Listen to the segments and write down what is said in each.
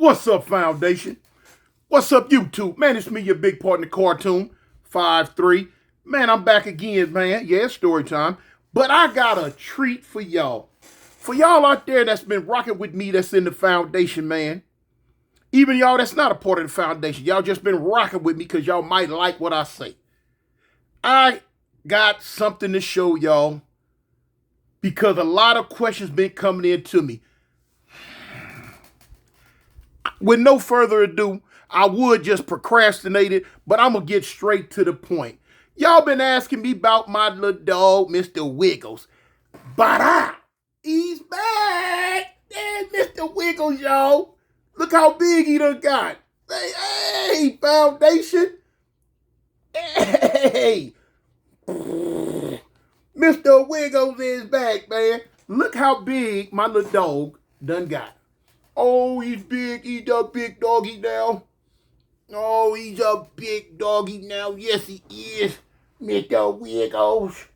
What's up, Foundation? What's up, YouTube? Man, it's me, your big partner, Cartoon 53. Man, I'm back again, man. Yeah, it's story time. But I got a treat for y'all. For y'all out there that's been rocking with me, that's in the Foundation, man. Even y'all that's not a part of the Foundation, y'all just been rocking with me because y'all might like what I say. I got something to show y'all because a lot of questions been coming in to me. With no further ado, I would just procrastinate it, but I'm going to get straight to the point. Y'all been asking me about my little dog, Mr. Wiggles. But he's back. There's Mr. Wiggles, y'all. Look how big he done got. Hey, Foundation. Hey. Mr. Wiggles is back, man. Look how big my little dog done got. Oh, he's big. He's a big doggy now. Oh, he's a big doggy now. Yes, he is. Mr. Wiggles.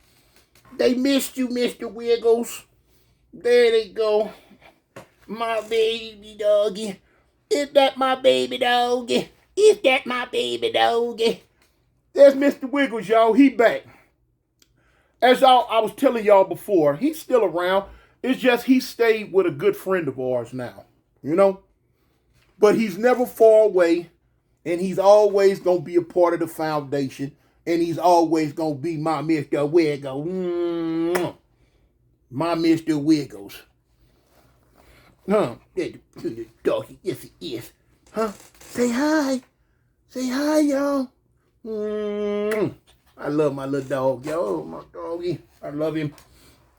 They missed you, Mr. Wiggles. There they go. My baby doggy. Is that my baby doggy? Is that my baby doggy? There's Mr. Wiggles, y'all. He back. As I was telling y'all before, he's still around. It's just he stayed with a good friend of ours now. You know? But he's never far away, and he's always going to be a part of the Foundation, and he's always going to be my Mr. Wiggles. My Mr. Wiggles. Huh? The doggy. Yes, he is. Huh? Say hi. Say hi, y'all. I love my little dog, yo. My doggy. I love him.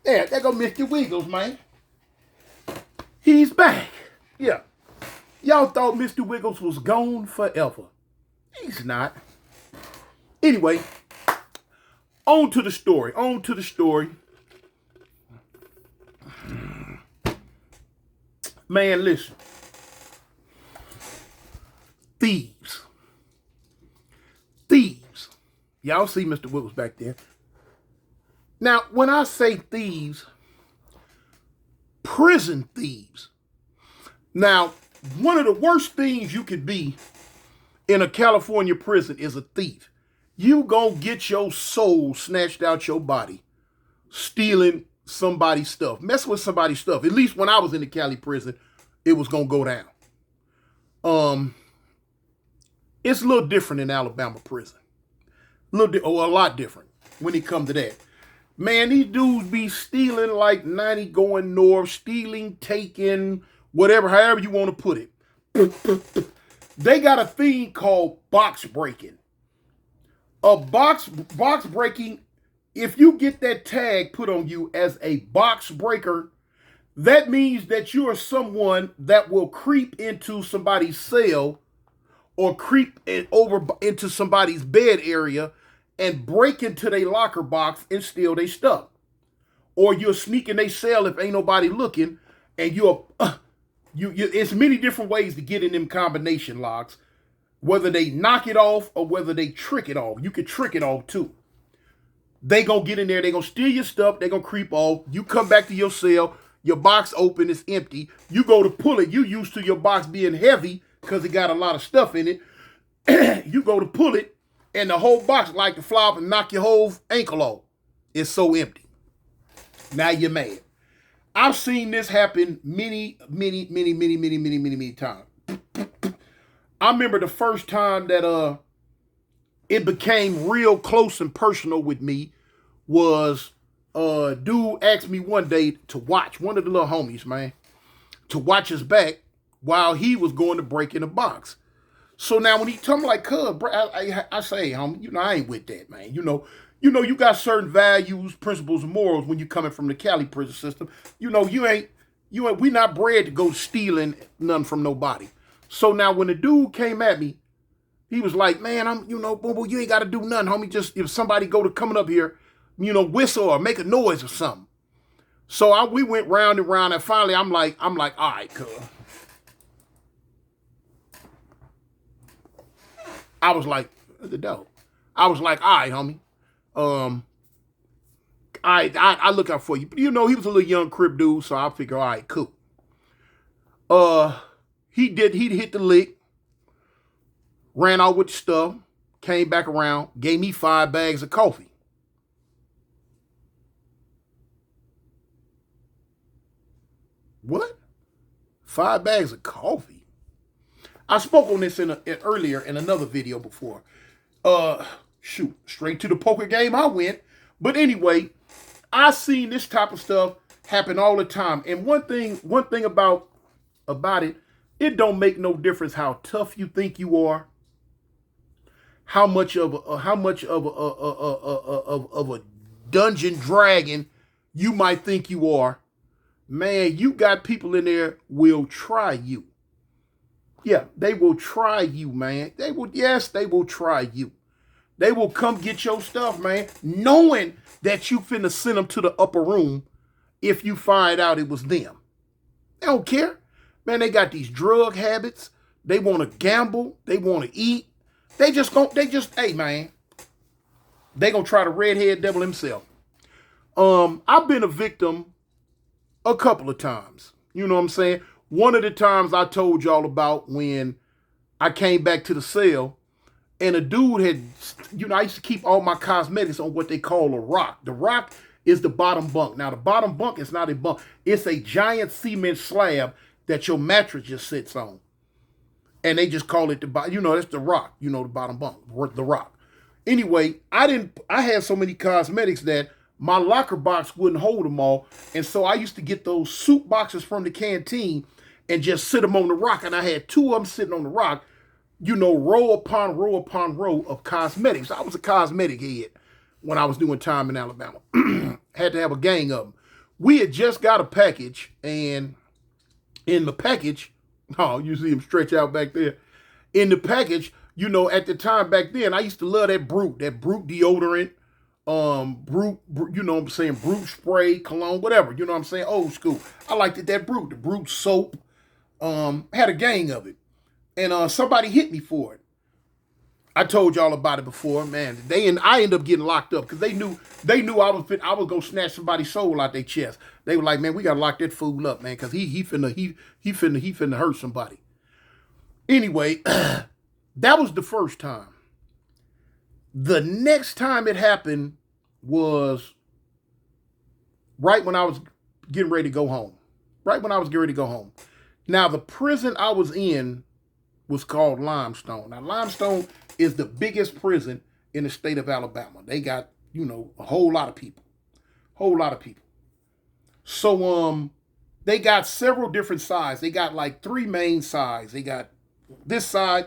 There go Mr. Wiggles, man. He's back. Yeah. Y'all thought Mr. Wiggles was gone forever. He's not. Anyway, on to the story. Man, listen. Thieves. Y'all see Mr. Wiggles back there. Now, when I say thieves, prison thieves. Now, one of the worst things you could be in a California prison is a thief. You gonna get your soul snatched out your body, stealing somebody's stuff, messing with somebody's stuff. At least when I was in the Cali prison, it was gonna go down. It's a little different in Alabama prison. A lot different when it comes to that. Man, these dudes be stealing like 90 going north, stealing, taking, whatever, however you want to put it. They got a thing called box breaking. A box breaking, if you get that tag put on you as a box breaker, that means that you are someone that will creep into somebody's cell or creep over into somebody's bed area and break into their locker box and steal their stuff. Or you're sneaking their cell if ain't nobody looking, and it's many different ways to get in them combination locks, whether they knock it off or whether they trick it off. You can trick it off too. They gonna get in there, they gonna steal your stuff, they gonna creep off. You come back to your cell, your box open, it's empty. You go to pull it, you used to your box being heavy because it got a lot of stuff in it. You go to pull it, and the whole box like to fly off and knock your whole ankle off. It's so empty. Now you're mad. I've seen this happen many times. I remember the first time that it became real close and personal with me was dude asked me one day to watch, one of the little homies, man, to watch his back while he was going to break in a box. So now when he told me like, cuz, I say, homie, I ain't with that, man. You got certain values, principles, and morals when you coming from the Cali prison system. We not bred to go stealing nothing from nobody. So now when the dude came at me, he was like, man, boo, you ain't got to do nothing, homie. Just if somebody coming up here, whistle or make a noise or something. So we went round and round, and finally I'm like, all right, cuz. I was like, the dope. I was like, all right, homie. I look out for you. But he was a little young crib dude, so I figure, all right, cool. He'd hit the lick, ran out with the stuff, came back around, gave me 5 bags of coffee. What? 5 bags of coffee? I spoke on this earlier in another video before. Shoot, straight to the poker game I went. But anyway, I seen this type of stuff happen all the time. And one thing about it, it don't make no difference how tough you think you are, how much of a dungeon dragon you might think you are. Man, you got people in there will try you. Yeah, they will try you, man. They will try you. They will come get your stuff, man, knowing that you finna send them to the upper room if you find out it was them. They don't care. Man, they got these drug habits. They want to gamble. They want to eat. Hey, man, they gonna try to redhead devil himself. I've been a victim a couple of times. You know what I'm saying? One of the times I told y'all about when I came back to the cell and a dude had, I used to keep all my cosmetics on what they call a rock. The rock is the bottom bunk. Now, the bottom bunk is not a bunk. It's a giant cement slab that your mattress just sits on. And they just call it that's the rock, the bottom bunk, the rock. Anyway, I had so many cosmetics that my locker box wouldn't hold them all. And so I used to get those soup boxes from the canteen and just sit them on the rock. And I had 2 of them sitting on the rock, row upon row upon row of cosmetics. I was a cosmetic head when I was doing time in Alabama. Had to have a gang of them. We had just got a package, and in the package, you see him stretch out back there. In the package, at the time back then, I used to love that Brute deodorant, Brute, Brute spray, cologne, whatever, old school. I liked it, that Brute, the Brute soap, had a gang of it. And somebody hit me for it. I told y'all about it before, man. I ended up getting locked up because they knew I was gonna snatch somebody's soul out their chest. They were like, man, we gotta lock that fool up, man, because he finna hurt somebody. Anyway, that was the first time. The next time it happened was right when I was getting ready to go home. Now, the prison I was in was called Limestone. Now, Limestone is the biggest prison in the state of Alabama. They got, a whole lot of people. So, they got several different sides. They got like 3 main sides. They got this side,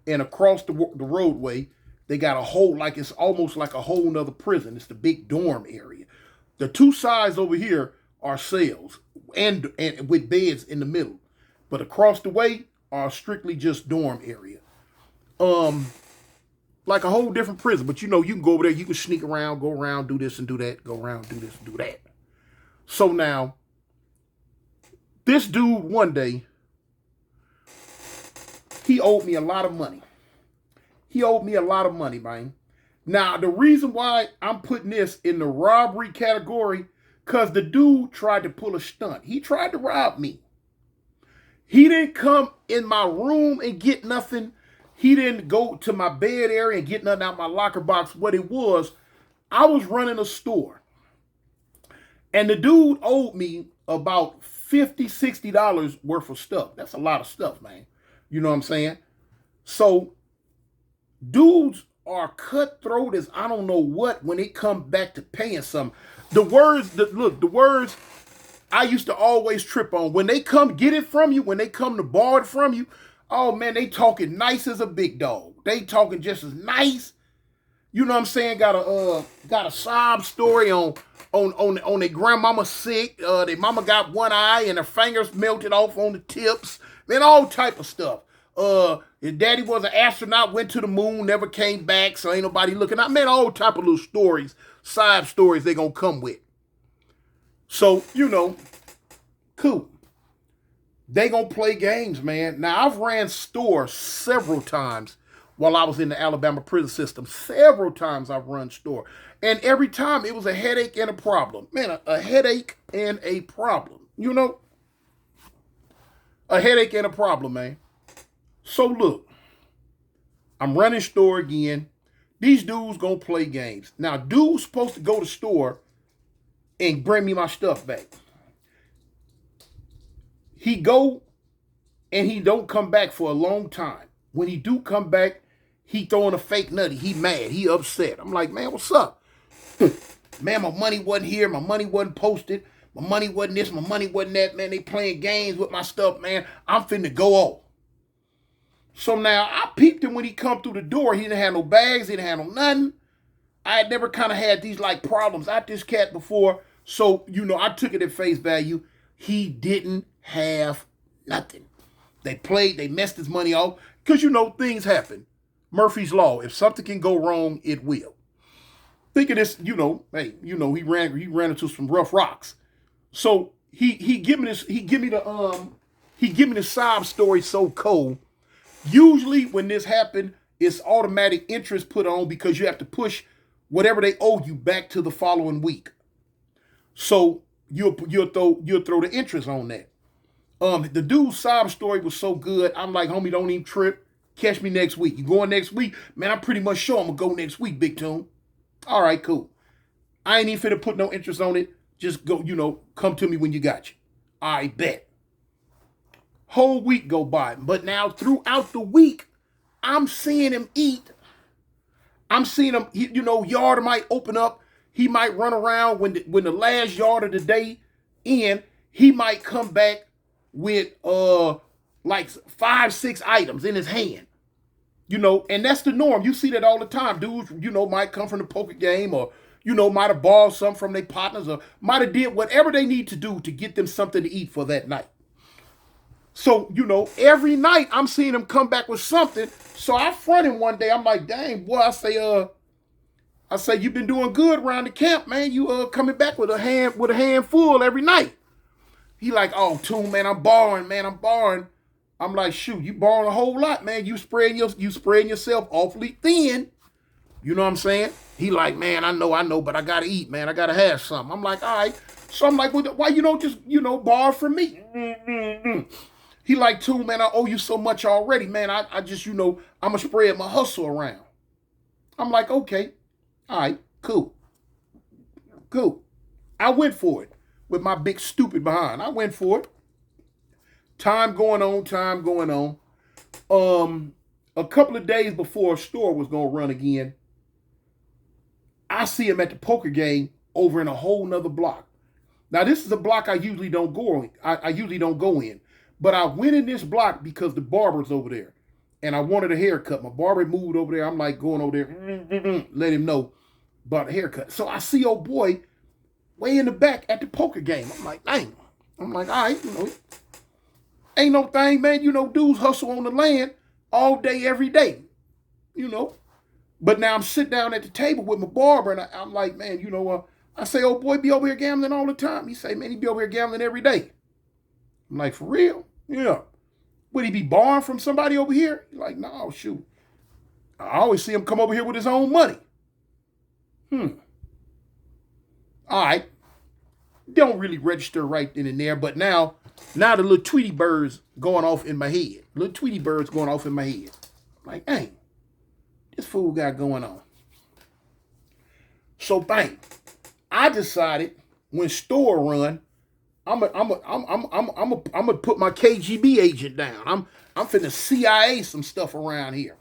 and across the roadway, they got a whole, it's almost like a whole nother prison. It's the big dorm area. The 2 sides over here are cells and with beds in the middle. But across the way are strictly just dorm area. Like a whole different prison. But you can go over there, you can sneak around, go around, do this and do that, go around, do this and do that. So now, this dude one day, he owed me a lot of money. Man. Now, the reason why I'm putting this in the robbery category, because the dude tried to pull a stunt. He tried to rob me. He didn't come in my room and get nothing. He didn't go to my bed area and get nothing out my locker box. What it was, I was running a store. And the dude owed me about $50, $60 worth of stuff. That's a lot of stuff, man. You know what I'm saying? So, dudes are cutthroat as I don't know what when it comes back to paying something. The words I used to always trip on. When they come get it from you, when they come to borrow it from you, oh man, they talking nice as a big dog. They talking just as nice. You know what I'm saying? Got a sob story on their grandmama sick. Their mama got one eye and her fingers melted off on the tips. Man, all type of stuff. His daddy was an astronaut, went to the moon, never came back, so ain't nobody looking out. Man, all type of little stories, side stories they gonna come with. So, cool. They gonna play games, man. Now, I've ran stores several times while I was in the Alabama prison system. Several times I've run store. And every time it was a headache and a problem. Man, a headache and a problem. A headache and a problem, man. So look, I'm running store again. These dudes gonna play games. Now, dude's supposed to go to store and bring me my stuff back. He go and he don't come back for a long time. When he do come back, he throwing a fake nutty. He mad. He upset. I'm like, man, what's up? Man, my money wasn't here. My money wasn't posted. My money wasn't this. My money wasn't that. Man, they playing games with my stuff, man. I'm finna go off. So now I peeped him when he come through the door. He didn't have no bags. He didn't have no nothing. I had never kind of had these like problems out this cat before. So, I took it at face value. He didn't have nothing. They messed his money off. Because, things happen. Murphy's Law. If something can go wrong, it will. Think of this, hey, he ran into some rough rocks. So he give me the sob story so cold. Usually when this happened, it's automatic interest put on because you have to push whatever they owe you back to the following week. So you'll throw the interest on that. The dude's sob story was so good. I'm like, homie, don't even trip. Catch me next week. You going next week? Man, I'm pretty much sure I'm gonna go next week, Big Tune. All right, cool. I ain't even finna put no interest on it. Just go, come to me when you got you. I bet. Whole week go by. But now throughout the week, I'm seeing him eat. I'm seeing him, yard might open up. He might run around when the last yard of the day in, he might come back with like 5-6 items in his hand. And that's the norm. You see that all the time. Dudes, might come from the poker game or, might have borrowed some from their partners or might have did whatever they need to do to get them something to eat for that night. So, every night I'm seeing him come back with something. So I front him one day. I'm like, dang, boy, I say, you've been doing good around the camp, man. You coming back with a handful every night. He like, oh, Tune, man, I'm borrowing. I'm like, shoot, you borrowing a whole lot, man. You spreading yourself awfully thin. You know what I'm saying? He like, man, I know, but I gotta eat, man. I gotta have something. I'm like, all right. So I'm like, well, why you don't just, borrow from me? He like, Tune, man, I owe you so much already, man. I just, I'm gonna spread my hustle around. I'm like, okay, all right, cool. I went for it with my big stupid behind. I went for it. Time going on. A couple of days before a store was gonna run again, I see him at the poker game over in a whole nother block. Now this is a block I usually don't go in. I usually don't go in, but I went in this block because the barber's over there, and I wanted a haircut. My barber moved over there. I'm like going over there, let him know about a haircut. So I see old boy way in the back at the poker game. I'm like, dang. I'm like, all right, ain't no thing, man. Dudes hustle on the land all day, every day. But now I'm sitting down at the table with my barber, and I'm like, man, I say, old boy be over here gambling all the time. He say, man, he be over here gambling every day. I'm like, for real? Yeah. Would he be borrowing from somebody over here? He's like, no, shoot. I always see him come over here with his own money. All right. Don't really register right then and there, but now the little Tweety birds going off in my head. I'm like, dang, this fool got going on. So bang, I decided when store run, I'm gonna put my KGB agent down. I'm finna CIA some stuff around here.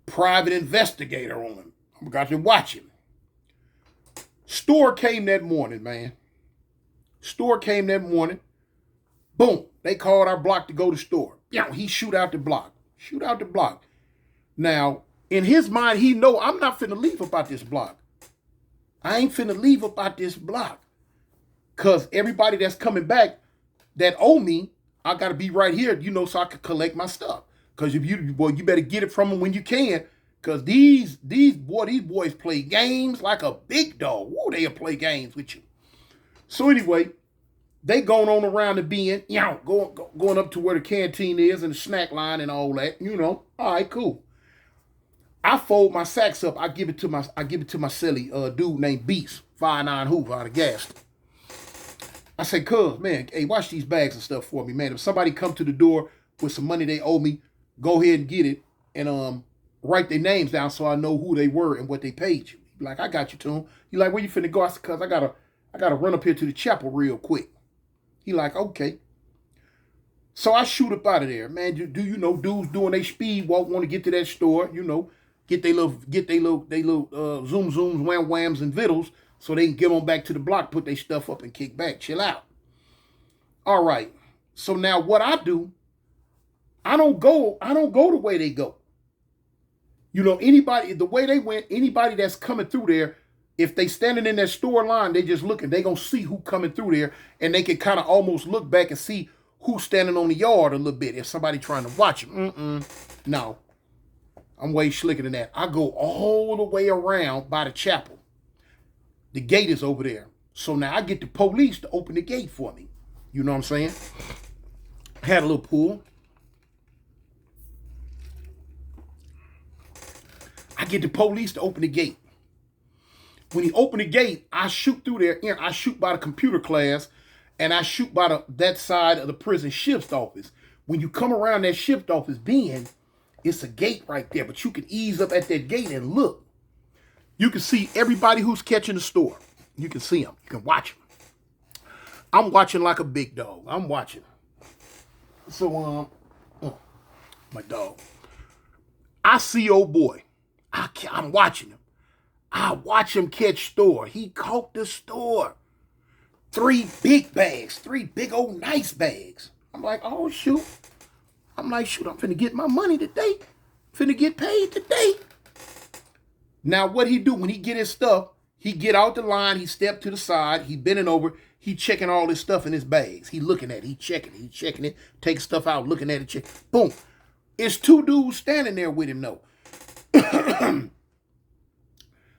Private investigator on him. I got to watch him. Store came that morning, man. Boom. They called our block to go to store. He shoot out the block. Now, in his mind, he know I'm not finna leave about this block. I ain't finna leave about this block. Because everybody that's coming back that owe me, I got to be right here, so I can collect my stuff. Because if you better get it from them when you can. Because these boys play games like a big dog. Woo, they'll play games with you. So anyway, they going on around the bend, going up to where the canteen is and the snack line and all that, All right, cool. I fold my sacks up. I give it to my celly dude named Beast, 5'9" Hoover out of Gaston. I say, cuz, man, hey, watch these bags and stuff for me, man. If somebody come to the door with some money they owe me, go ahead and get it and write their names down so I know who they were and what they paid you. Like, I got you, Tune. He like, where you finna go? I said, cuz, I gotta run up here to the chapel real quick. He like, okay. So I shoot up out of there, man. Do you know dudes doing their speed walk want to get to that store? You know, get they little zoom zooms, wham whams, and vittles so they can get on back to the block, put their stuff up, and kick back, chill out. All right. So now what I do, I don't go the way they go. You know, anybody the way they went, anybody that's coming through there, if they standing in that store line, they just looking, they gonna see who coming through there, and they can kind of almost look back and see who's standing on the yard a little bit if somebody trying to watch them. No, I'm way slicker than that. I go all the way around by the chapel. The gate is over there. So now I get the police to open the gate for me. You know what I'm saying? I had a little pool. I get the police to open the gate. When he opened the gate, I shoot through there. I shoot by the computer class, and I shoot by that side of the prison shift office. When you come around that shift office bend, it's a gate right there, but you can ease up at that gate and look. You can see everybody who's catching the store. You can see them. You can watch them. I'm watching like a big dog. I'm watching. So, my dog. I see old boy. I'm watching him. I watch him catch store. He caught the store. 3 big bags, 3 big old nice bags. I'm like, oh, shoot. I'm finna get my money today. Finna get paid today. Now, what he do when he get his stuff, he get out the line, he step to the side, he bending over, he checking all his stuff in his bags. He looking at it, he checking it, taking stuff out, looking at it, check. Boom. It's 2 dudes standing there with him, though.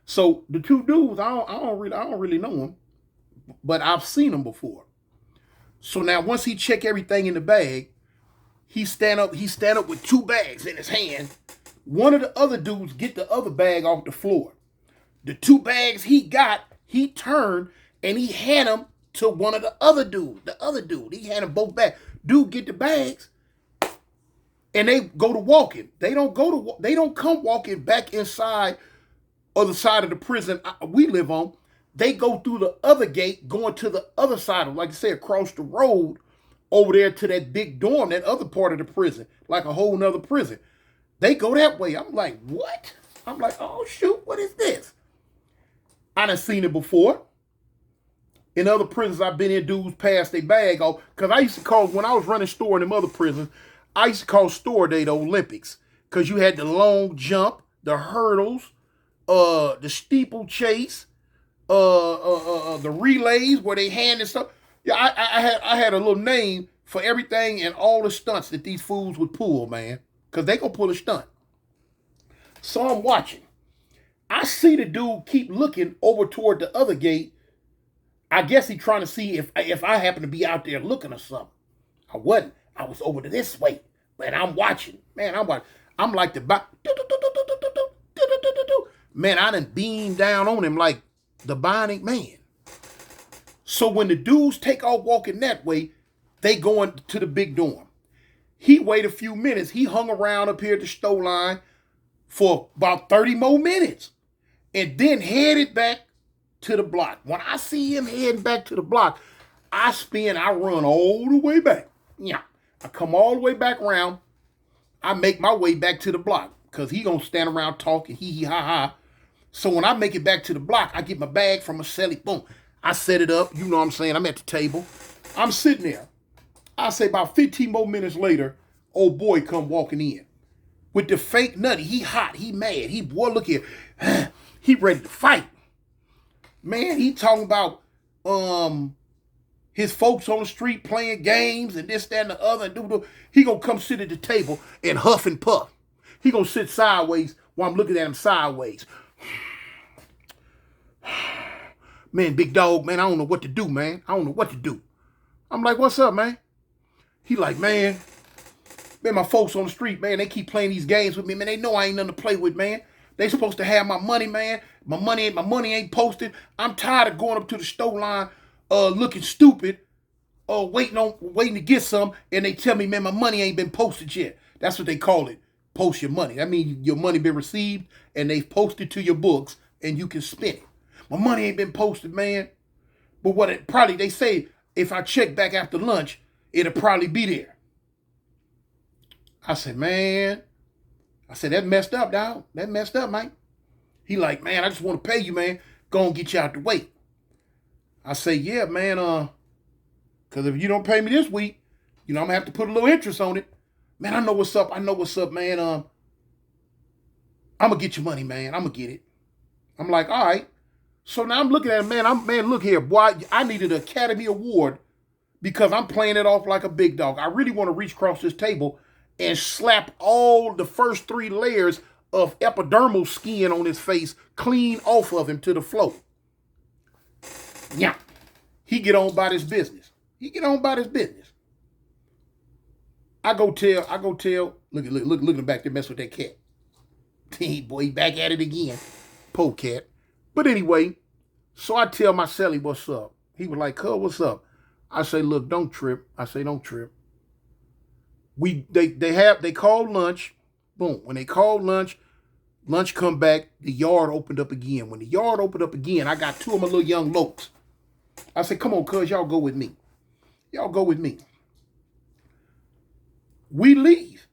So the 2 dudes, I don't really know them, but I've seen them before. So now once he check everything in the bag, he stand up with 2 bags in his hand. One of the other dudes get the other bag off the floor. The 2 bags he got, he turned and he hand them to one of the other dudes. The other dude, he handed both bags. Dude get the bags, and they go to walking. They don't come walking back inside or the side of the prison we live on. They go through the other gate, going to the other side of, like I said, across the road over there to that big dorm, that other part of the prison, like a whole nother prison. They go that way. I'm like, what? I'm like, oh, shoot, what is this? I done seen it before. In other prisons I've been in, dudes pass their bag off. Because I used to call, when I was running store in them other prisons, I used to call store day the Olympics. Because you had the long jump, the hurdles, the steeplechase, the relays where they hand and stuff. Yeah, I had a little name for everything and all the stunts that these fools would pull, man. Because they gonna pull a stunt. So I'm watching. I see the dude keep looking over toward the other gate. I guess he trying to see if I happen to be out there looking or something. I wasn't. I was over to this way. Man, I'm watching. Man, I'm watching. I'm like the man, I done beamed down on him like the Bionic Man. So when the dudes take off walking that way, they going to the big dorm. He waited a few minutes. He hung around up here at the store line for about 30 more minutes and then headed back to the block. When I see him heading back to the block, I spin, I run all the way back. Yeah, I come all the way back around. I make my way back to the block because he gonna stand around talking, hee ha ha. So when I make it back to the block, I get my bag from a celly, boom. I set it up, you know what I'm saying? I'm at the table. I'm sitting there. I say about 15 more minutes later, old boy come walking in with the fake nutty. He hot, he mad. He, boy, look here. He ready to fight. Man, he talking about his folks on the street playing games and this, that, and the other. And he gonna come sit at the table and huff and puff. He gonna sit sideways while I'm looking at him sideways. Man, big dog, man, I don't know what to do, man. I don't know what to do. I'm like, what's up, man? He like, man, my folks on the street, man, they keep playing these games with me, man. They know I ain't nothing to play with, man. They supposed to have my money, man. My money ain't posted. I'm tired of going up to the store line looking stupid waiting to get some, and they tell me, man, my money ain't been posted yet. That's what they call it. Post your money. That means your money been received and they've posted to your books and you can spend it. My money ain't been posted, man. But what it probably, they say, if I check back after lunch, it'll probably be there. I said, man, that messed up, dog. That messed up, Mike. He like, man, I just want to pay you, man. Go and get you out the way. I say, yeah, man, because if you don't pay me this week, I'm going to have to put a little interest on it. Man, I know what's up. Man. I'm going to get your money, man. I'm going to get it. I'm like, all right. So now I'm looking at him, man, look here, boy, I needed an Academy Award because I'm playing it off like a big dog. I really want to reach across this table and slap all the first 3 layers of epidermal skin on his face clean off of him to the floor. Yeah. He get on about his business. I go tell, look at him back there mess with that cat. Boy, he back at it again. Poor cat. But anyway, so I tell my celly what's up. He was like, cuz, what's up? I say, look, don't trip. They called lunch. Boom. When they called lunch come back, the yard opened up again. When the yard opened up again, I got 2 of my little young lokes. I said, come on, cuz, y'all go with me. We leave.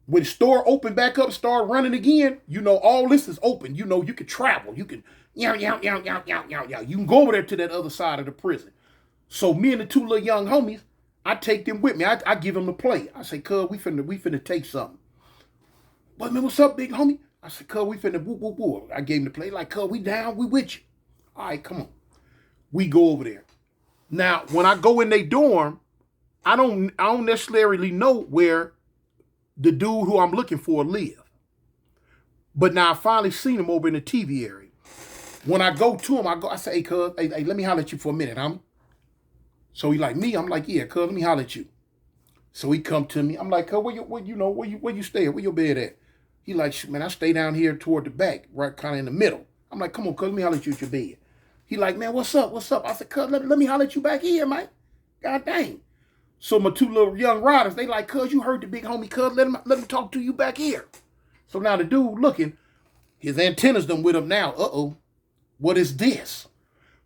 When the store opened back up, start running again, all this is open. You can travel. You can, yow. You can go over there to that other side of the prison. So me and the 2 little young homies, I take them with me. I give them the play. I say, cuz, we finna take something. But man, what's up, big homie? I said, cuz, we finna whoop, whoop, whoop. I gave him the play. Like, cuz, we down, we with you. All right, come on. We go over there. Now, when I go in their dorm, I don't necessarily know where the dude who I'm looking for live. But now I finally seen him over in the TV area. When I go to him, I say, hey, cuz, hey, let me holler at you for a minute, homie. So he like, me? I'm like, yeah, cuz, let me holler at you. So he come to me. I'm like, cuz, where you stay at? Where your bed at? He like, man, I stay down here toward the back, right kind of in the middle. I'm like, come on, cuz, let me holler at you at your bed. He like, man, what's up? I said, cuz, let me holler at you back here, man. God dang. So my 2 little young riders, they like, cuz, you heard the big homie, cuz, let him talk to you back here. So now the dude looking, his antennas done with him now. Uh-oh, what is this?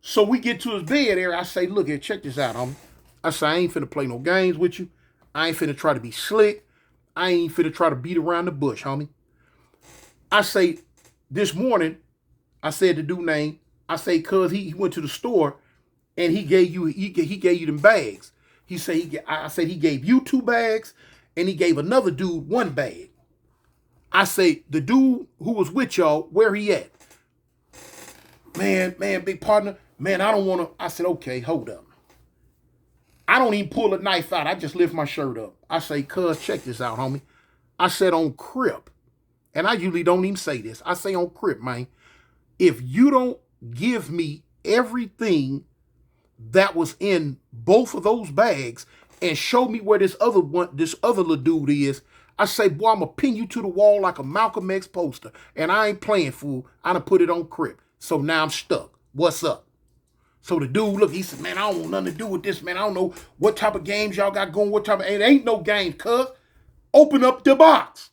So we get to his bed area. I say, look here, check this out, homie. I say, I ain't finna play no games with you. I ain't finna try to be slick. I ain't finna try to beat around the bush, homie. I say, this morning, I said the dude name. I say, cuz, he went to the store and he gave you them bags. I said he gave you 2 bags and he gave another dude 1 bag. I say, the dude who was with y'all, where he at? Man, big partner, man, I don't want to. I said, okay, hold up. I don't even pull a knife out. I just lift my shirt up. I say, cuz, check this out, homie. I said on Crip, and I usually don't even say this. I say on Crip, man, if you don't give me everything that was in both of those bags and show me where this other little dude is, I say, boy, I'm going to pin you to the wall like a Malcolm X poster. And I ain't playing, fool. I done put it on Crip. So now I'm stuck. What's up? So the dude, look, he said, man, I don't want nothing to do with this, man. I don't know what type of games y'all got going, it ain't no games, cuz. Open up the box.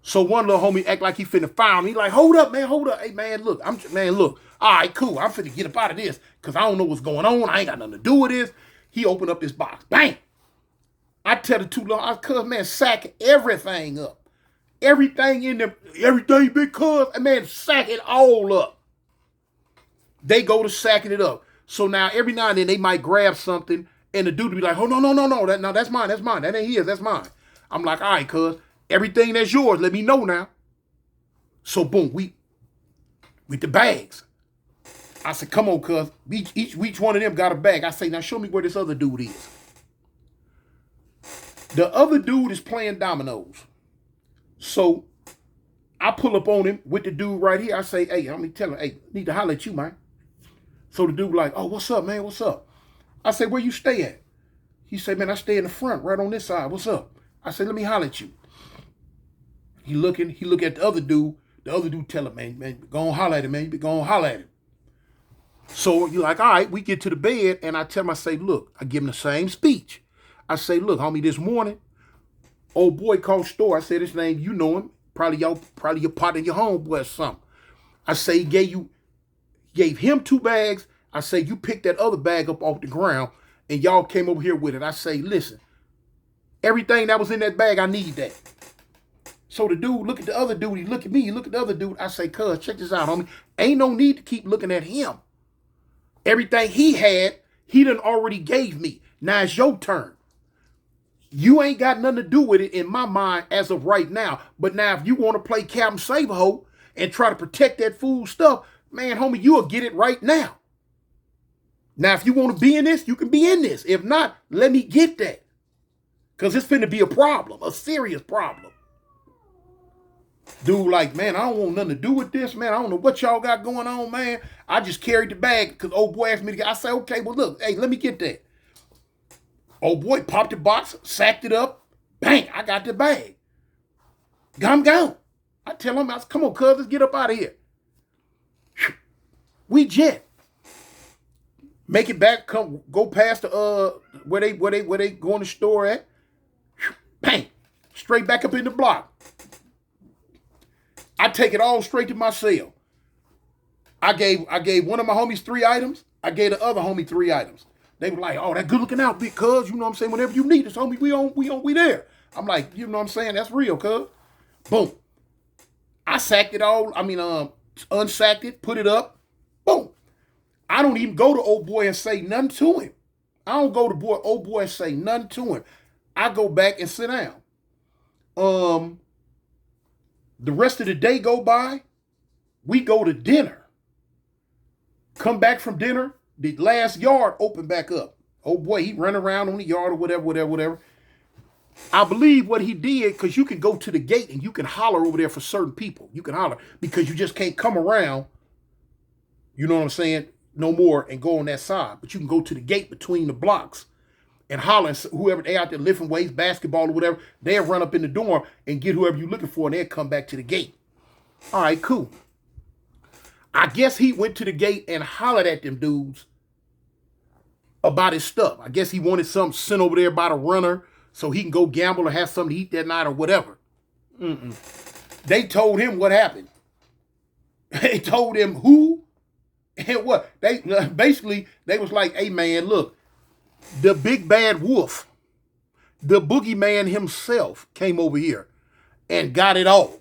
So one little homie act like he finna fire me. He like, hold up, man, hold up. Hey, man, look, look. All right, cool. I'm finna get up out of this because I don't know what's going on. I ain't got nothing to do with this. He opened up this box. Bang. I tell the 2 little, cuz, man, sack everything up. Everything in there, everything big cuz, man, sack it all up. They go to sacking it up. So now every now and then they might grab something and the dude will be like, oh, no, that's mine. That ain't his, that's mine. I'm like, all right, cuz, everything that's yours, let me know now. So boom, we with the bags. I said, come on, cuz. Each one of them got a bag. I say, now show me where this other dude is. The other dude is playing dominoes. So I pull up on him with the dude right here. I say, hey, let me tell him, hey, need to holler at you, man. So the dude like, oh, what's up, man? What's up? I say, where you stay at? He say, man, I stay in the front, right on this side. What's up? I say, let me holler at you. He look at the other dude. The other dude tell him, man, go on holler at him, man. Go on holler at him. So you're like, all right, we get to the bed, and I tell him, I say, look, I give him the same speech. I say, look, homie, this morning, old boy called store. I said his name, you know him, probably your partner, your homeboy or something. I say he gave him 2 bags. I say you picked that other bag up off the ground, and y'all came over here with it. I say, listen, everything that was in that bag, I need that. So the dude look at the other dude, he look at me, he look at the other dude. I say, cuz, check this out, homie. Ain't no need to keep looking at him. Everything he had, he done already gave me. Now it's your turn. You ain't got nothing to do with it in my mind as of right now. But now if you want to play Captain Save-A-Ho and try to protect that food stuff, man, homie, you'll get it right now. Now, if you want to be in this, you can be in this. If not, let me get that. Because it's finna be a problem, a serious problem. Dude like, man, I don't want nothing to do with this, man. I don't know what y'all got going on, man. I just carried the bag because old boy asked me to get. I say, okay, well, look, hey, let me get that. Old boy popped the box, sacked it up. Bang, I got the bag. I'm gone. I tell him, come on, cuz, let's get up out of here. We jet. Make it back, go past the where they go in the store at. Bang, straight back up in the block. I take it all straight to my cell. I gave one of my homies 3 items. I gave the other homie 3 items. They were like, oh, that good looking out, big cuz. You know what I'm saying? Whenever you need us, homie, we there. I'm like, you know what I'm saying? That's real, cuz. Boom. I sacked it all. Unsacked it, put it up. Boom. I don't even go to old boy and say nothing to him. I don't go to old boy and say nothing to him. I go back and sit down. The rest of the day go by. We go to dinner. Come back from dinner. The last yard open back up. Old boy, he run around on the yard or whatever. I believe what he did, because you can go to the gate and you can holler over there for certain people. You can holler because you just can't come around, you know what I'm saying, no more and go on that side. But you can go to the gate between the blocks and holler. Whoever they out there lifting weights, basketball or whatever, they'll run up in the dorm and get whoever you're looking for, and they'll come back to the gate. All right, cool. I guess he went to the gate and hollered at them dudes about his stuff. I guess he wanted something sent over there by the runner so he can go gamble or have something to eat that night or whatever. They told him what happened. They told him who and what. They was like, hey man, look, the big bad wolf, the boogeyman himself came over here and got it all.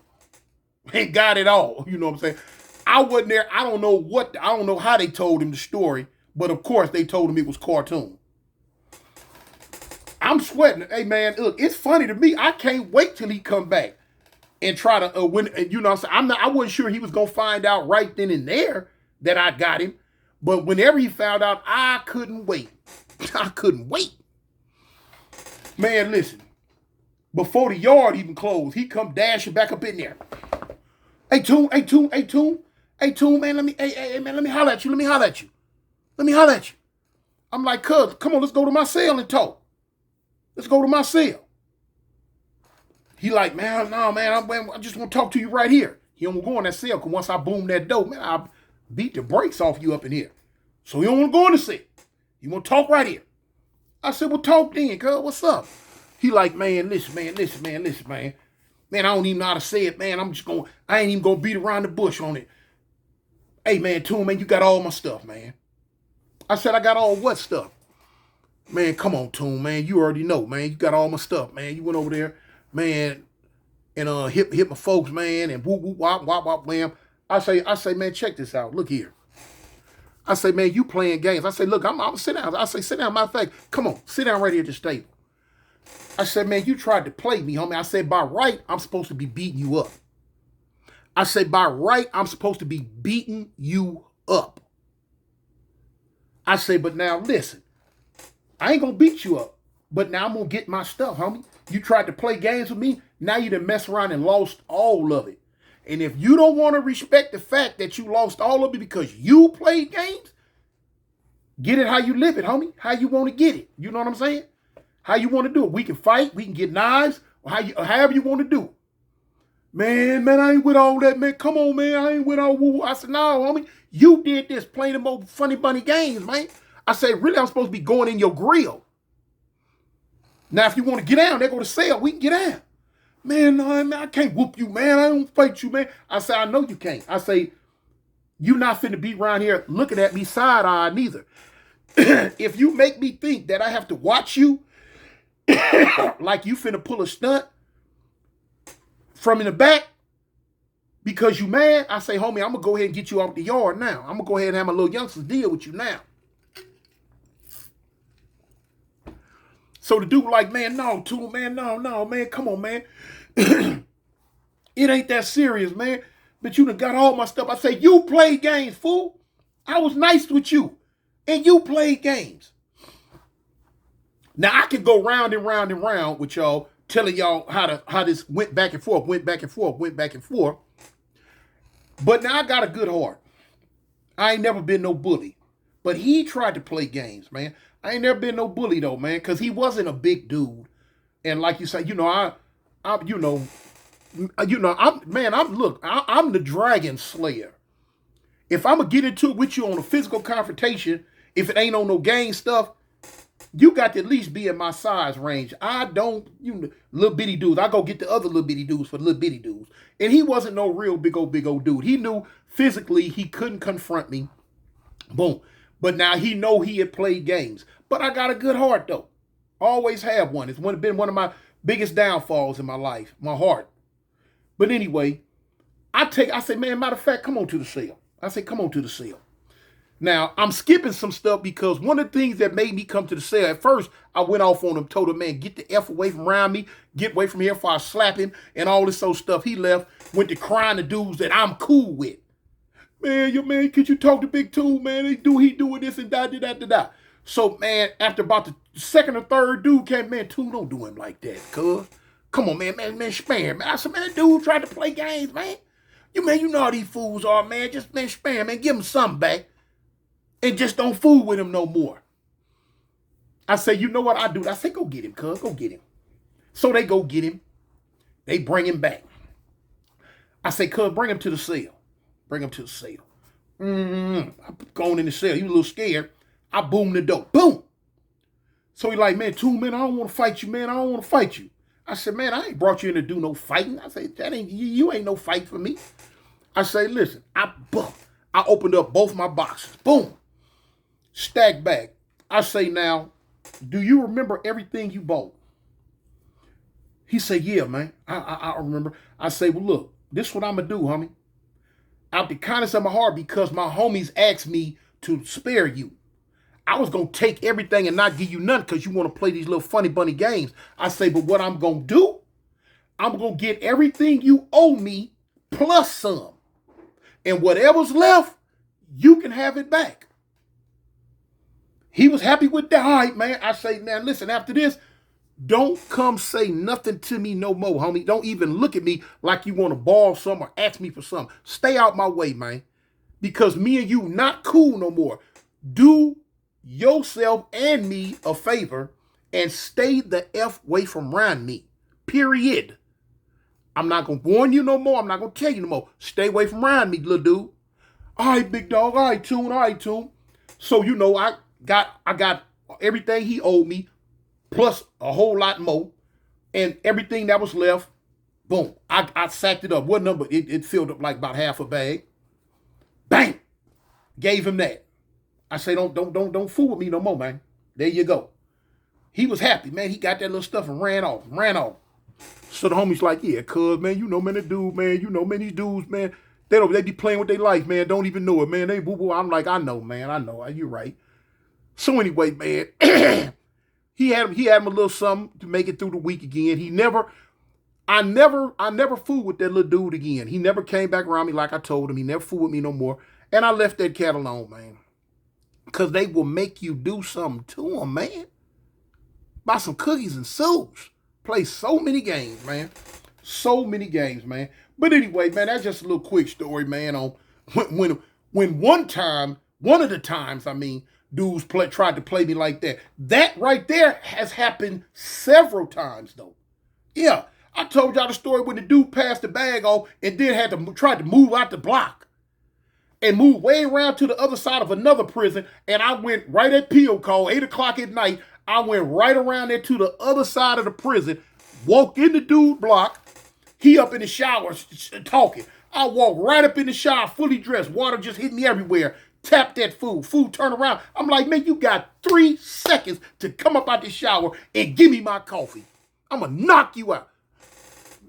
And got it all. You know what I'm saying? I wasn't there. I don't know how they told him the story, but of course they told him it was cartoon. I'm sweating. Hey man, look, it's funny to me. I can't wait till he come back and try to win. You know what I'm saying? I wasn't sure he was gonna find out right then and there that I got him, but whenever he found out, I couldn't wait. I couldn't wait. Man, listen. Before the yard even closed, he come dashing back up in there. Hey, Toon, man, let me holler at you. I'm like, cuz, come on, let's go to my cell and talk. Let's go to my cell. He like, man, no, man, I just want to talk to you right here. He don't want to go in that cell, because once I boom that door, man, I'll beat the brakes off you up in here. So he don't want to go in the cell. He want to talk right here. I said, well, talk then, cuz, what's up? He like, man, listen, man. Man, I don't even know how to say it, man. I ain't even going to beat around the bush on it. Hey, man, Toon, man, you got all my stuff, man. I said, I got all what stuff? Man, come on, Toon, man. You already know, man. You got all my stuff, man. You went over there, man, and hit my folks, man, and whoop, whoop, wop, wop, wop, wham. I say, man, check this out. Look here. I say, man, you playing games. I say, look, I'm sit down. I say, sit down. Matter of fact, come on, sit down right here at this table. I said, man, you tried to play me, homie. I said, by right, I'm supposed to be beating you up. I said, by right, I'm supposed to be beating you up. I say, but now listen, I ain't gonna beat you up, but now I'm gonna get my stuff, homie. You tried to play games with me, now you done mess around and lost all of it. And if you don't want to respect the fact that you lost all of it because you played games, get it how you live it, homie. How you want to get it. You know what I'm saying? How you want to do it. We can fight, we can get knives, or however you want to do it. Man, I ain't with all that, man. Come on, man. I ain't with all woo. I said, no, homie, you did this playing them old funny bunny games, man. I said, really, I'm supposed to be going in your grill. Now, if you want to get down, they go to sale. We can get down. Man, no, man, I can't whoop you, man. I don't fight you, man. I say, I know you can't. I say, you not finna be around here looking at me side-eye neither. If you make me think that I have to watch you like you finna pull a stunt from in the back because you mad, I say, homie, I'm gonna go ahead and get you out the yard now. I'm gonna go ahead and have my little youngsters deal with you now. So the dude like, man, no, Tool, man, no, man, come on, man. It ain't that serious, man. But you done got all my stuff. I say, you play games, fool. I was nice with you. And you played games. Now I could go round and round and round with y'all, telling y'all how this went back and forth. But now I got a good heart. I ain't never been no bully. But he tried to play games, man. I ain't never been no bully though, man, because he wasn't a big dude. And like you say, I'm the dragon slayer. If I'm gonna get into it with you on a physical confrontation, if it ain't on no gang stuff, you got to at least be in my size range. I don't, little bitty dudes. I go get the other little bitty dudes for little bitty dudes. And he wasn't no real big old dude. He knew physically he couldn't confront me. Boom. But now he know he had played games. But I got a good heart though. Always have one. It's been one of my biggest downfalls in my life, my heart. But anyway, I say, man, matter of fact, come on to the cell. I say, come on to the cell. Now, I'm skipping some stuff because one of the things that made me come to the cell, at first, I went off on him, told him, man, get the F away from around me, get away from here before I slap him, and all this old stuff. He left, went to crying to dudes that I'm cool with. Man, could you talk to Big Tool, man? He doing this and da. So, man, after about the second or third dude came, man, Tool, don't do him like that, cuz. Come on, man, spare him. I said, man, dude tried to play games, man. You know how these fools are, man. Just, man, spare him, man. Give him something back. And just don't fool with him no more. I say, you know what I do? I say, go get him, cuz. Go get him. So they go get him. They bring him back. I say, cuz, bring him to the cell. Bring him to the cell. I'm going in the cell. He was a little scared. I boom the door. Boom. So he like, man, Tool, man, I don't want to fight you, man. I don't want to fight you. I said, man, I ain't brought you in to do no fighting. I said, that ain't you ain't no fight for me. I say, listen, I opened up both my boxes. Boom. Stacked back. I say, now, do you remember everything you bought? He said, yeah, man. I remember. I say, well, look, this is what I'm going to do, homie. Out the kindness of my heart, because my homies asked me to spare you. I was going to take everything and not give you none because you want to play these little funny bunny games. I say, but what I'm going to do, I'm going to get everything you owe me plus some. And whatever's left, you can have it back. He was happy with that. All right, man. I say, now listen, after this, don't come say nothing to me no more, homie. Don't even look at me like you want to borrow something or ask me for something. Stay out my way, man. Because me and you not cool no more. Do yourself and me a favor and stay the F away from around me. Period. I'm not going to warn you no more. I'm not going to tell you no more. Stay away from around me, little dude. All right, big dog. All right, Toon. So, I got everything he owed me, plus a whole lot more, and everything that was left, boom, I sacked it up. What number? It filled up like about half a bag. Bang! Gave him that. I say, don't fool with me no more, man. There you go. He was happy, man. He got that little stuff and ran off. So the homie's like, yeah, cuz, man, man, the dude, man, man, these dudes, man, they be playing with their life, man, don't even know it, man. They boo-boo. I'm like, I know, man, I know. You're right. So anyway, man, he had him a little something to make it through the week again. I never fooled with that little dude again. He never came back around me like I told him. He never fooled with me no more. And I left that cat alone, man. Because they will make you do something to them, man. Buy some cookies and soups. Play so many games, man. So many games, man. But anyway, man, that's just a little quick story, man, on when one of the times, dudes tried to play me like that. That right there has happened several times, though. Yeah, I told y'all the story when the dude passed the bag off and then had to try to move out the block and move way around to the other side of another prison. And I went right at PO call, 8 o'clock at night. I went right around there to the other side of the prison, walked in the dude block. He up in the shower talking. I walked right up in the shower, fully dressed. Water just hit me everywhere. Tap that food. Food turn around. I'm like, man, you got 3 seconds to come up out the shower and give me my coffee. I'm going to knock you out.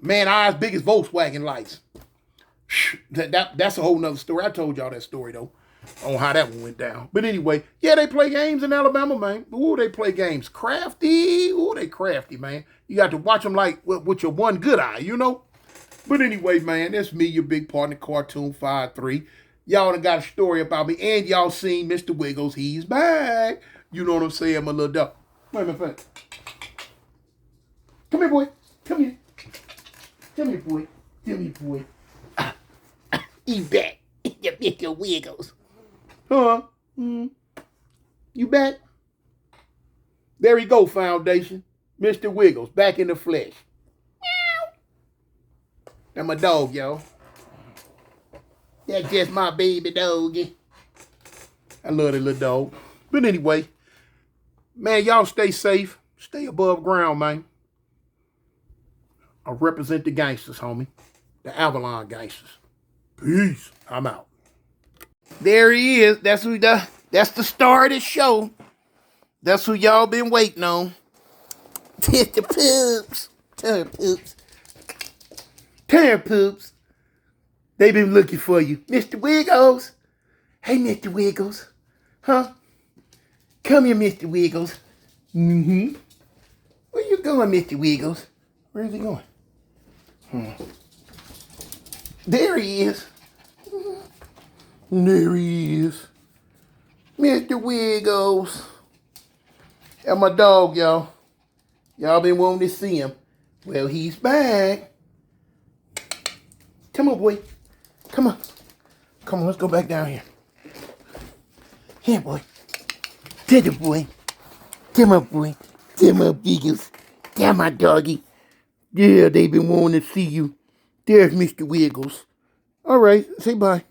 Man, eyes big as Volkswagen lights. That's a whole nother story. I told y'all that story, though, on how that one went down. But anyway, yeah, they play games in Alabama, man. Ooh, they play games crafty. Ooh, they crafty, man. You got to watch them like with your one good eye, you know? But anyway, man, that's me, your big partner, Cartoon 53. Y'all done got a story about me, and y'all seen Mr. Wiggles. He's back. You know what I'm saying, my little dog. Wait a minute. Come here, boy. Come here. Come here, boy. Come here, boy. You back. You Mr. Wiggles. Huh? You back? There you go, Foundation. Mr. Wiggles, back in the flesh. Meow. That's my dog, y'all. That's just my baby doggy. I love that little dog. But anyway, man, y'all stay safe. Stay above ground, man. I represent the gangsters, homie. The Avalon gangsters. Peace. I'm out. There he is. That's the star of the show. That's who y'all been waiting on. It's the Poops. Turn Poops. Turn Poops. They been looking for you. Mr. Wiggles. Hey, Mr. Wiggles. Huh? Come here, Mr. Wiggles. Mm-hmm. Where you going, Mr. Wiggles? Where is he going? There he is. There he is. Mr. Wiggles. That's my dog, y'all. Y'all been wanting to see him. Well, he's back. Come on, boy. Come on. Come on, let's go back down here. Here, boy. Take it, boy. Come on, boy. Come on, Wiggles. Come my doggy. Yeah, they been wanting to see you. There's Mr. Wiggles. All right, say bye.